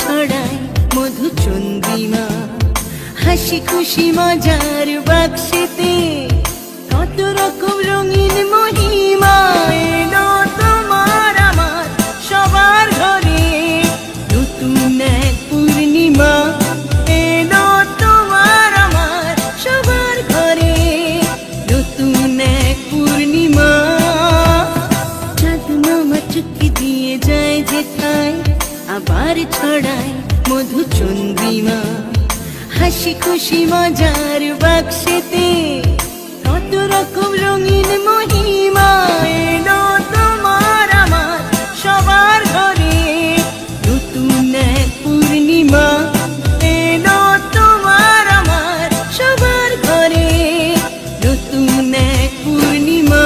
ছড়ায় মধুচন্দ্রিমা, হাসি খুশি মজার বাক্সেতে কত রকম রঙিন মহিমা। এলো তোমার আমার সবার ঘরে নতুন এক পূর্ণিমা, এলো তোমার আমার সবার ঘরে নতুন এক পূর্ণিমা। চাঁদ মামা চুক্তি দিয়ে যায় যেথায়, আবার ছড়ায় মধুচন্দ্রিমা, হাসি খুশি মজার বাক্সেতে কত রকম রঙিন মহিমা। এলো তোমার আমার সবার ঘরে নতুন এক পূর্ণিমা, এলো তোমার আমার সবার ঘরে নতুন এক পূর্ণিমা।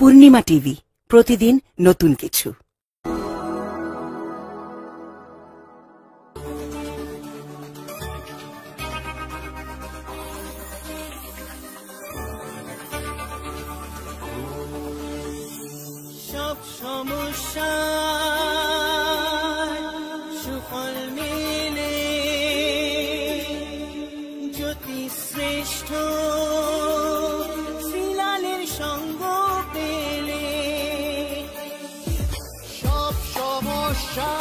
পূর্ণিমা টিভি, প্রতিদিন নতুন কিছু। সব সমস্যা সুফল মেলে জ্যোতি শ্রেষ্ঠ শ্রীলালের সঙ্গ পেলে। সব সমস্যা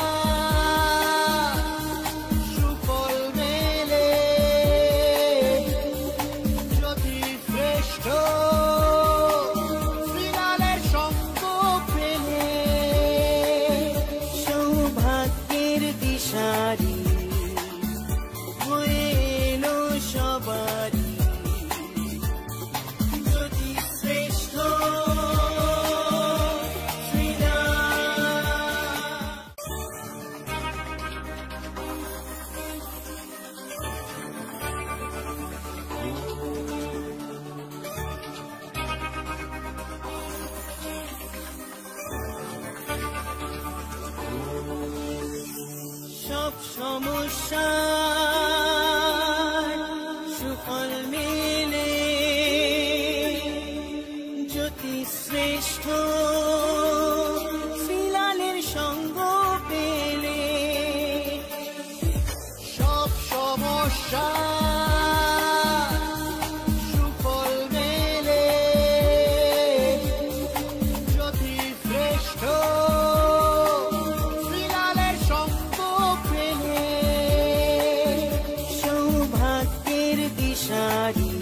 সুফল মেলে জ্যোতি শ্রেষ্ঠ শ্রীলালের সঙ্গ পেলে। সৌভাগ্যের দিশারি হয়ে এলো সবারই জ্যোতি শ্রেষ্ঠ সব সমস্যা সুফল মেলে জ্যোতি শ্রেষ্ঠ শ্রীলালের সঙ্গ পেলে। সব সমস্যা সুফল মেলে জ্যোতি শ্রেষ্ঠ শ্রীলালের সঙ্গ পেলে। সৌভাগ্যের দিশারি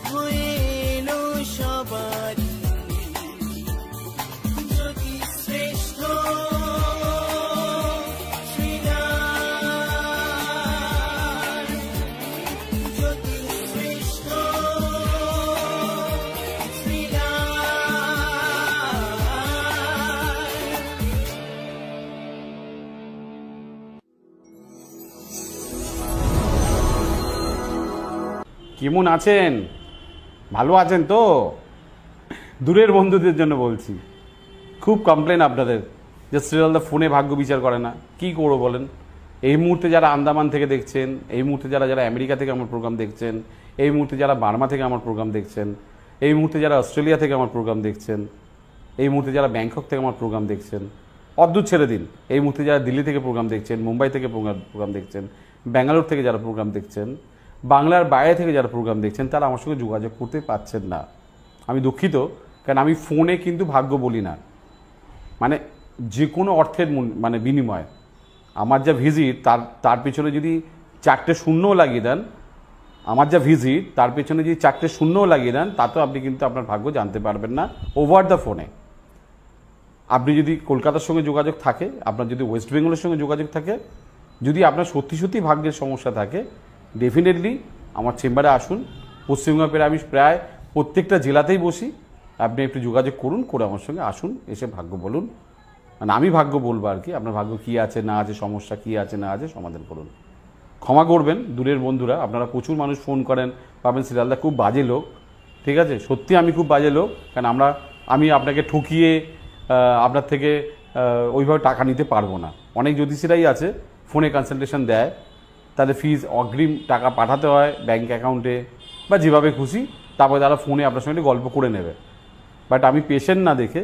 হয়ে এলো সবারই জ্যোতি শ্রেষ্ঠ শ্রীলাল, জ্যোতি শ্রেষ্ঠ কেমন আছেন? ভালো আছেন তো? দূরের বন্ধুদের জন্য বলছি, খুব কমপ্লেন আপনাদের যে শ্রীলালদা ফোনে ভাগ্য বিচার করে না। কি করবো বলেন? এই মুহূর্তে যারা আন্দামান থেকে দেখছেন, এই মুহূর্তে যারা যারা আমেরিকা থেকে আমার প্রোগ্রাম দেখছেন, এই মুহূর্তে যারা বার্মা থেকে আমার প্রোগ্রাম দেখছেন, এই মুহূর্তে যারা অস্ট্রেলিয়া থেকে আমার প্রোগ্রাম দেখছেন, এই মুহূর্তে যারা ব্যাংকক থেকে আমার প্রোগ্রাম দেখছেন, অদ্ভুত ছেড়ে দিন, এই মুহূর্তে যারা দিল্লি থেকে প্রোগ্রাম দেখছেন, মুম্বাই থেকে প্রোগ্রাম দেখছেন, ব্যাঙ্গালোর থেকে যারা প্রোগ্রাম দেখছেন, বাংলার বাইরে থেকে যারা প্রোগ্রাম দেখছেন, তারা আমার সঙ্গে যোগাযোগ করতে পারছেন না। আমি দুঃখিত, কারণ আমি ফোনে কিন্তু ভাগ্য বলি না, মানে যে কোনো অর্থের মানে বিনিময়। আমার যা ভিজিট তার পেছনে যদি 4টে শূন্যও লাগিয়ে দেন, আমার যা ভিজিট তার পেছনে যদি 4টে শূন্যও লাগিয়ে দেন, তাতেও আপনি কিন্তু আপনার ভাগ্য জানতে পারবেন না ওভার দ্য ফোনে। আপনি যদি কলকাতার সঙ্গে যোগাযোগ থাকে, আপনার যদি ওয়েস্ট বেঙ্গলের সঙ্গে যোগাযোগ থাকে, যদি আপনার সত্যি সত্যি ভাগ্যের সমস্যা থাকে, ডেফিনেটলি আমার চেম্বারে আসুন। পশ্চিমবঙ্গের আমি প্রায় প্রত্যেকটা জেলাতেই বসি। আপনি একটু যোগাযোগ করুন, করে আমার সঙ্গে আসুন, এসে ভাগ্য বলুন, মানে আমি ভাগ্য বলবো আর কি। আপনার ভাগ্য কী আছে না আছে, সমস্যা কী আছে না আছে, সমাধান করুন। ক্ষমা করবেন দূরের বন্ধুরা, আপনারা প্রচুর মানুষ ফোন করেন, পাবেন শ্রীলালদা খুব বাজে লোক। ঠিক আছে, সত্যি আমি খুব বাজে লোক, কারণ আমি আপনাকে ঠকিয়ে আপনার থেকে ওইভাবে টাকা নিতে পারবো না। অনেক জ্যোতিষীরাই আছে ফোনে কনসালটেশন দেয়, তাদের ফিজ অগ্রিম টাকা পাঠাতে হয় ব্যাঙ্ক অ্যাকাউন্টে বা যেভাবে খুশি, তারপরে তারা ফোনে আপনার সঙ্গে গল্প করে নেবে। বাট আমি পেশেন্ট না দেখে,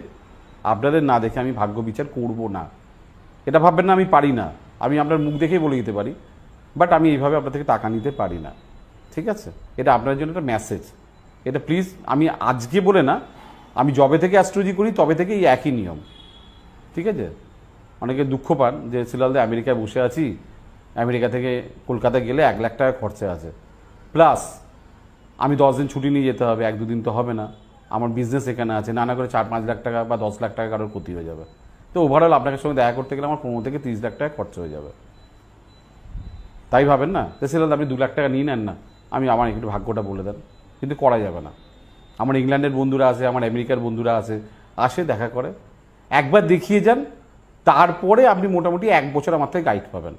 আপনাদের না দেখে আমি ভাগ্য বিচার করব না। এটা ভাববেন না আমি পারি না, আমি আপনার মুখ দেখেই বলে দিতে পারি, বাট আমি এইভাবে আপনার থেকে টাকা নিতে পারি না, ঠিক আছে? এটা আপনার জন্য একটা মেসেজ। এটা প্লিজ, আমি আজকে বলে না, আমি যবে থেকে অ্যাস্ট্রোলজি করি তবে থেকে এই একই নিয়ম, ঠিক আছে? অনেকে দুঃখ পান যে সিলালদা আমেরিকায় বসে আছি, আমেরিকা থেকে কলকাতা গেলে 1 লাখ টাকা খরচা আছে, প্লাস আমি 10 দিন ছুটি নিয়ে যেতে হবে, 1-2 দিন তো হবে না, আমার বিজনেস এখানে আছে, না করে 4-5 লাখ টাকা বা 10 লাখ টাকা কারোর ক্ষতি হয়ে যাবে। তো ওভারঅল আপনার সঙ্গে দেখা করতে গেলে আমার 15 থেকে 30 লাখ টাকা খরচা হয়ে যাবে। তাই ভাবেন না তো সিলালদা আপনি 2 লাখ টাকা নিয়ে নেন না, আমার একটু ভাগ্যটা বলে দেন, কিন্তু করা যাবে না। আমার ইংল্যান্ডের বন্ধুরা আছে, আমার আমেরিকার বন্ধুরা আছে, আসে দেখা করে, একবার দেখিয়ে যান, তারপরে আপনি মোটামুটি 1 বছর আমার থেকে গাইড পাবেন।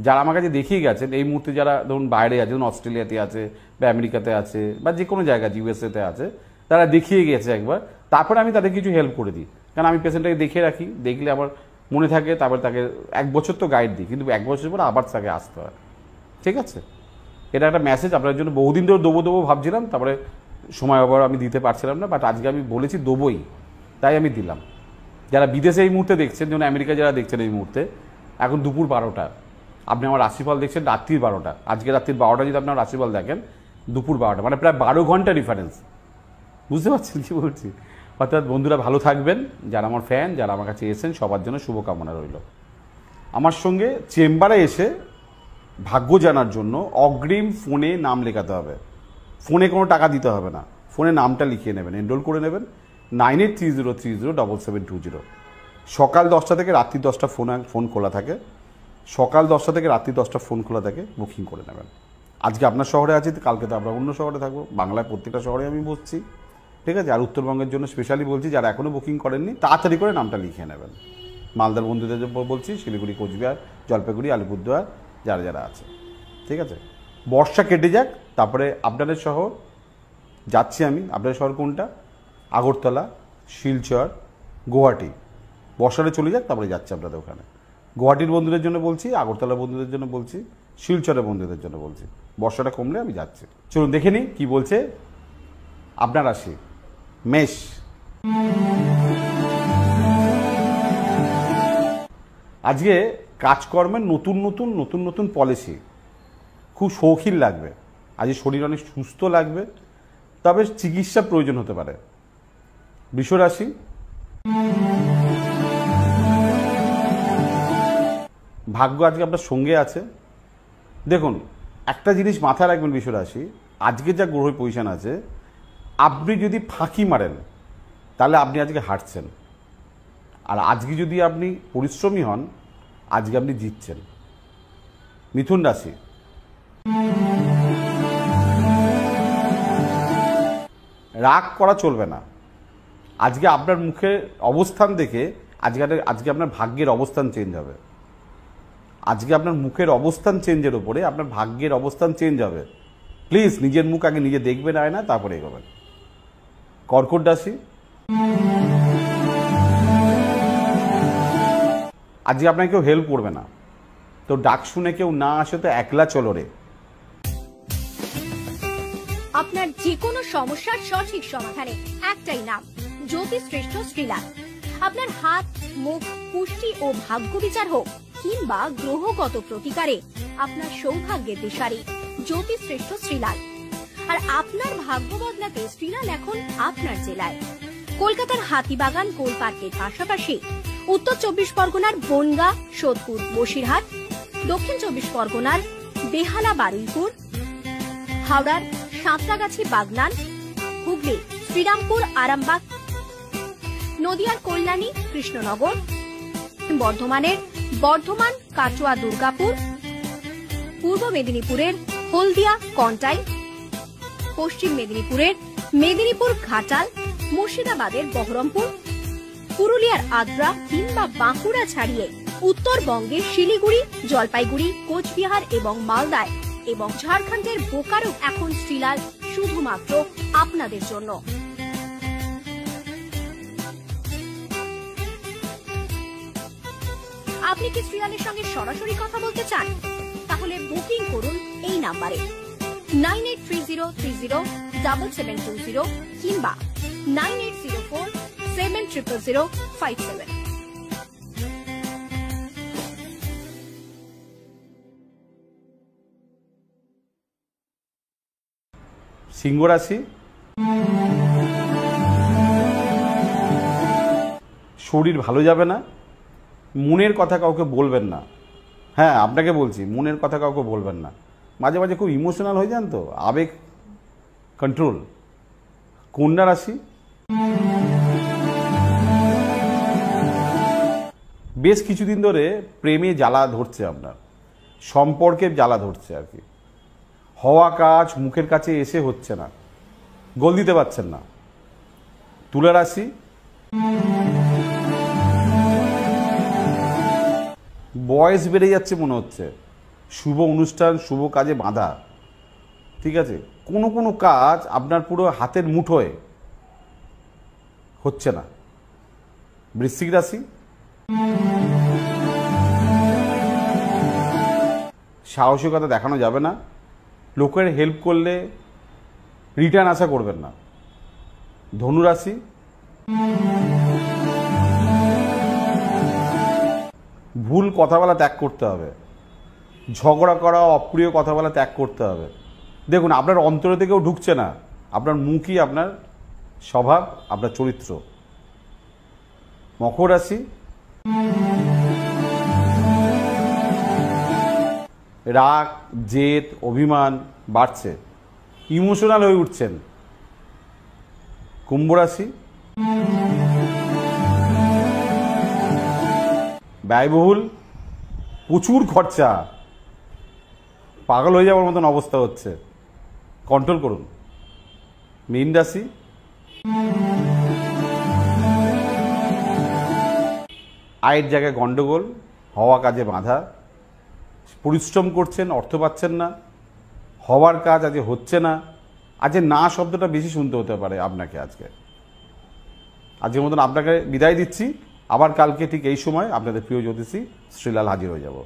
যারা আমার কাছে দেখিয়ে গেছেন এই মুহূর্তে, যারা ধরুন বাইরে আছে, ধরুন অস্ট্রেলিয়াতে আছে বা আমেরিকাতে আছে বা যে কোনো জায়গায় ইউএসএতে আছে, তারা দেখিয়ে গেছে একবার, তারপরে আমি তাদের কিছু হেল্প করে দিই, কারণ আমি পেশেন্টটাকে দেখে রাখি, দেখলে আমার মনে থাকে, তারপরে তাকে 1 বছর তো গাইড দিই, কিন্তু 1 বছর পর আবার তাকে আসতে হয়, ঠিক আছে? এটা একটা মেসেজ আপনার জন্য, বহুদিন ধরে দেবো ভাবছিলাম, তারপরে সময় আবার আমি দিতে পারছিলাম না, বাট আজকে আমি বলেছি দেবোই, তাই আমি দিলাম। যারা বিদেশে এই মুহূর্তে দেখছেন, যেমন আমেরিকা যারা দেখছেন এই মুহূর্তে, এখন দুপুর 12টা, আপনি আমার রাশিফল দেখছেন রাত্রির 12টা, আজকে রাত্রির 12টা যদি আপনার রাশিফল দেখেন দুপুর 12টা, মানে প্রায় 12 ঘন্টা ডিফারেন্স, বুঝতে পারছেন কি বলছি? অর্থাৎ বন্ধুরা ভালো থাকবেন, যারা আমার ফ্যান, যারা আমার কাছে এসেছেন, সবার জন্য শুভকামনা রইল। আমার সঙ্গে চেম্বারে এসে ভাগ্য জানার জন্য অগ্রিম ফোনে নাম লেখাতে হবে, ফোনে কোনো টাকা দিতে হবে না, ফোনে নামটা লিখিয়ে নেবেন, এনরোল করে নেবেন 9830307720। সকাল 10টা থেকে রাত্রি 10টা ফোন খোলা থাকে, সকাল 10টা থেকে রাত্রি 10টা ফোন খোলা থাকে, বুকিং করে নেবেন। আজকে আপনার শহরে আছি, কালকে তো আমরা অন্য শহরে থাকবো, বাংলায় প্রত্যেকটা শহরে আমি বসছি, ঠিক আছে? আর উত্তরবঙ্গের জন্য স্পেশালি বলছি, যারা এখনও বুকিং করেননি তাড়াতাড়ি করে নামটা লিখে নেবেন। মালদার বন্ধুদের বলছি, শিলিগুড়ি, কোচবিহার, জলপাইগুড়ি, আলিপুরদুয়ার, যারা যারা আছে, ঠিক আছে? বর্ষা কেটে যাক, তারপরে আপনাদের শহর যাচ্ছি আমি। আপনাদের শহর কোনটা? আগরতলা, শিলচর, গুয়াহাটি। বর্ষাটা চলে যাক, তারপরে যাচ্ছি আপনাদের ওখানে। গুয়াহাটির বন্ধুদের জন্য বলছি, আগরতলা বন্ধুদের জন্য বলছি, শিলচরের বন্ধুদের জন্য বলছি, বর্ষাটা কমলে আমি যাচ্ছি। চলুন দেখে নিই কী বলছে আপনার রাশি মেষ। আজকে কাজকর্মের নতুন নতুন পলিসি, খুব শৌখিন লাগবে, আজকে শরীর অনেক সুস্থ লাগবে, তবে চিকিৎসা প্রয়োজন হতে পারে। বৃষ রাশি, ভাগ্য আজকে আপনার সঙ্গে আছে। দেখুন, একটা জিনিস মাথায় রাখবেন বৃষ রাশি, আজকে যা গ্রহ পজিশন আছে, আপনি যদি ফাঁকি মারেন তাহলে আপনি আজকে হারছেন, আর আজকে যদি আপনি পরিশ্রমী হন আজকে আপনি জিতছেন। মিথুন রাশি, রাগ করা চলবে না। আজকে আপনার মুখের অবস্থান দেখে আজকে আপনার ভাগ্যের অবস্থান চেঞ্জ হবে। আজকে আপনার মুখের অবস্থান চেঞ্জের উপরে আপনার ভাগ্যের অবস্থান চেঞ্জ হবে। প্লিজ নিজের মুখ আগে নিজে দেখবেন আয়না, তারপরে এগোবেন। কর্কট রাশি, আজকে আপনাকে কেউ হেল্প করবে না, তো ডাক শুনে কেউ না আসে তো একলা চলো রে। আপনার যে কোনো সমস্যার সঠিক সমাধানে একটাই নাম, জ্যোতিষশ্রেষ্ঠ শ্রীলাল। আপনার হাত, মুখ, পুষ্টি ও ভাগ্য বিচার হোক কিংবা গ্রহগত প্রতিকারে আপনার সৌভাগ্যের দিশারি জ্যোতিষশ্রেষ্ঠ শ্রীলাল। আর আপনার ভাগ্য বদলাতে শ্রীলাল এখন আপনার জেলায়। কলকাতার হাতিবাগান কোল পার্কের পাশাপাশি উত্তর 24 পরগনার বনগাঁ, সোদপুর, বসিরহাট, দক্ষিণ 24 পরগনার বেহালা, বারুইপুর, হাওড়ার সাঁতরাগাছি, বাগনান, হুগলি, শ্রীরামপুর, আরামবাগ, নদিয়ার কল্যাণী, কৃষ্ণনগর, বর্ধমানের বর্ধমান, কাটোয়া, দুর্গাপুর, পূর্ব মেদিনীপুরের হলদিয়া, কন্টাই, পশ্চিম মেদিনীপুরের মেদিনীপুর, ঘাটাল, মুর্শিদাবাদের বহরমপুর, পুরুলিয়ার আদ্রা কিংবা বাঁকুড়া ছাড়িয়ে উত্তরবঙ্গের শিলিগুড়ি, জলপাইগুড়ি, কোচবিহার এবং মালদায় এবং ঝাড়খণ্ডের বোকারো এখন শ্রীলাল শুধুমাত্র আপনাদের জন্য। আপনি কি শ্রীলালের সঙ্গে সরাসরি কথা বলতে চান? তাহলে বুকিং করুন এই নাম্বারে 9830307720 কিংবা 9804700057। সিংহ রাশি, শরীর ভালো যাবে না, মনের কথা কাউকে বলবেন না। হ্যাঁ, আপনাকে বলছি, মনের কথা কাউকে বলবেন না। মাঝে মাঝে খুব ইমোশনাল হয়ে যান, তো আবেগ কন্ট্রোল। কন্যা রাশি, বেশ কিছুদিন ধরে প্রেমে জ্বালা ধরছে, আপনার সম্পর্কে জ্বালা ধরছে আর কি। হওয়া কাজ মুখের কাছে এসে হচ্ছে না, গোল দিতে পারছেন না। তুলা রাশি, বয়স বেড়ে যাচ্ছে মনে হচ্ছে, শুভ অনুষ্ঠান শুভ কাজে বাধা। ঠিক আছে, কোনো কোনো কাজ আপনার পুরো হাতের মুঠোয় হচ্ছে না। বৃশ্চিক রাশি, সাহসিকতা দেখানো যাবে না, লোকের হেল্প করলে রিটার্ন আশা করবেন না। ধনু রাশি, ভুল কথা বলা ত্যাগ করতে হবে, ঝগড়া করা অপ্রিয় কথা বলা ত্যাগ করতে হবে। দেখুন, আপনার অন্তরে থেকেও ঢুকছে না, আপনার মুখই আপনার স্বভাব, আপনার চরিত্র। মকর রাশি, রাগ জেদ অভিমান বাড়ছে, ইমোশনাল হয়ে উঠছেন। কুম্ভ রাশি, ব্যয়বহুল, প্রচুর খরচা, পাগল হয়ে যাওয়ার মতন অবস্থা হচ্ছে, কন্ট্রোল করুন। মীন রাশি, আয়ের জায়গায় গন্ডগোল, হওয়া কাজে বাধা, পরিশ্রম করছেন অর্থ পাচ্ছেন না, হওয়ার কাজ আজকে হচ্ছে না। আজকে না শব্দটা বেশি শুনতে হতে পারে আপনাকে। আজকের মতন আপনাকে বিদায় দিচ্ছি। আবার কালকে ঠিক এই সময় আপনাদের প্রিয় জ্যোতিষী শ্রীলাল হাজির হয়ে যাব।